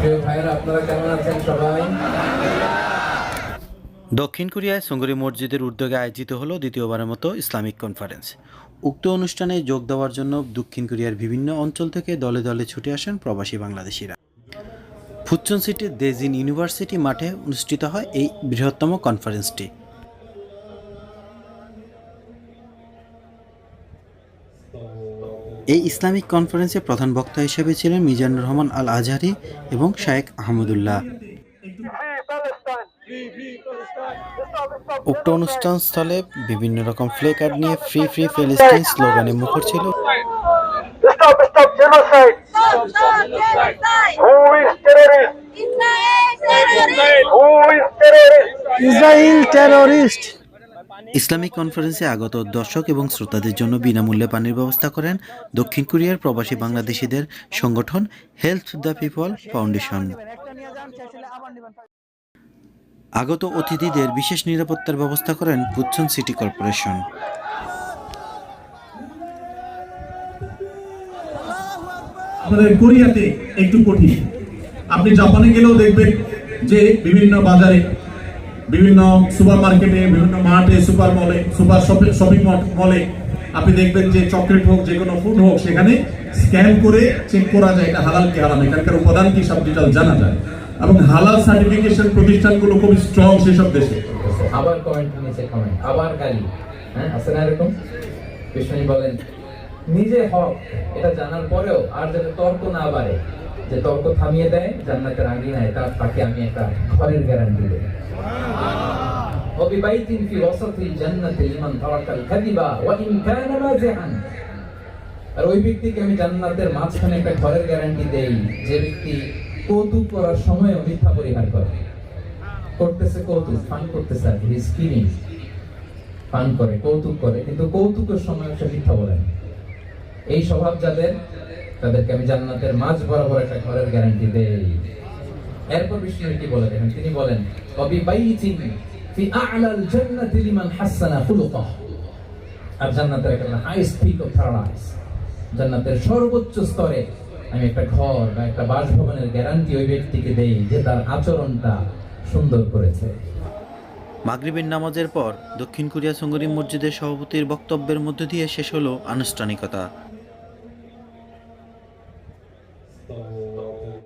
প্রিয় ভাইরা, আপনারা কেমন আছেন সবাই? দক্ষিণ কোরিয়ায় সুঙ্গরি মসজিদের উদ্যোগে আয়োজিত হলো দ্বিতীয়বারের মতো ইসলামিক কনফারেন্স। উক্ত অনুষ্ঠানে যোগ দেওয়ার জন্য দক্ষিণ কোরিয়ার বিভিন্ন অঞ্চল থেকে দলে দলে ছুটে আসেন প্রবাসী বাংলাদেশিরা। ফুচুন সিটির দেজিন ইউনিভার্সিটি মাঠে অনুষ্ঠিত হয় এই বৃহত্তম কনফারেন্সটি। এই ইসলামিক কনফারেন্সে প্রধান বক্তা হিসেবে ছিলেন মিজানুর রহমান আল আজহারি এবং শায়েখ আহমদুল্লাহ। উক্ত অনুষ্ঠানস্থলে বিভিন্ন রকম ফ্লে কার্ড নিয়ে ফ্রি ফ্রি প্যালেস্টাইন স্লোগানে মুখর ছিল। ইসলামিক কনফারেন্সে আগত দর্শক এবং শ্রোতাদের জন্য বিনামূল্যে পানির ব্যবস্থা করেন দক্ষিণ কোরিয়ার প্রবাসী বাংলাদেশিদের সংগঠন হেল্প দ্য পিপল ফাউন্ডেশন। আগত অতিথিদের বিশেষ নিরাপত্তার ব্যবস্থা করেন ফুচুন সিটি কর্পোরেশন। আমাদের কোরিয়াতে একটু কঠিন। আপনি জাপানে গেলেও দেখবেন যে বিভিন্ন বাজারে, বিভিন্ন সুপার মার্কেটে, বিভিন্ন মার্টে, সুপার মলে, সুপার শপিং মলে আপনি দেখবেন যে চকলেট হোক, যে কোনো ফুড হোক, সেখানে স্ক্যান করে চেক করা যায় এটা হালাল কি হারাম, এখানকার উপাদান কি, সব ডিটেইল জানা যায়। এবং হালাল সার্টিফিকেশন প্রতিষ্ঠানগুলো খুব স্ট্রং সেসব দেশে। আবার কমেন্ট নিচে কমেন্ট, আবার গালি, হ্যাঁ আছে না এরকম? কৃষ্ণই বলেন নিজে হক এটা জানার পরেও আর যাতে তর্ক না বাড়ে, যে তর্ক থামিয়ে দেয় জান্নাতের আঙিনায়, তাকে আমি একটা ঘরের গ্যারান্টি দেব। وببيت في وسط الجنة لمن ترك الكذب وإن كان مازحا। আর ওই ব্যক্তিকে আমি জান্নাতের মাঝখানে একটা ঘরের গ্যারান্টি দেই, যে ব্যক্তি কৌতুক করার সময় মিথ্যা পরিহার করে। করতেছে কৌতুক, ফান করতেছে, আর হি ইজ কিলিং, ফান করে, কৌতুক করে, কিন্তু কৌতুকের সময় সে মিথ্যা বলে না। এই স্বভাব যাদের, তাদেরকে আমি জান্নাতের মাঝ বরাবর একটা ঘরের গ্যারান্টি দেই। এরপর বিষ্ণু কি বলে দেখেন, তিনি বলেন ওয়াবিবাইতিন ফি আ'লাল জান্নাতি লিমান হাসানা খুলুকাহ। আর জান্নাতের একটা হাইস্ট পিক অফ প্যারাডাইস, জান্নাতের সর্বোচ্চ স্তরে আমি একটা ঘর বা একটা বাসভবনের গ্যারান্টি ওই ব্যক্তিকে দেই যে তার আচরণটা সুন্দর করেছে। মাগরিবের নামাজের পর দক্ষিণ কোরিয়া সুঙ্গরি মসজিদের সভাপতির বক্তব্যের মধ্য দিয়ে শেষ হলো আনুষ্ঠানিকতা।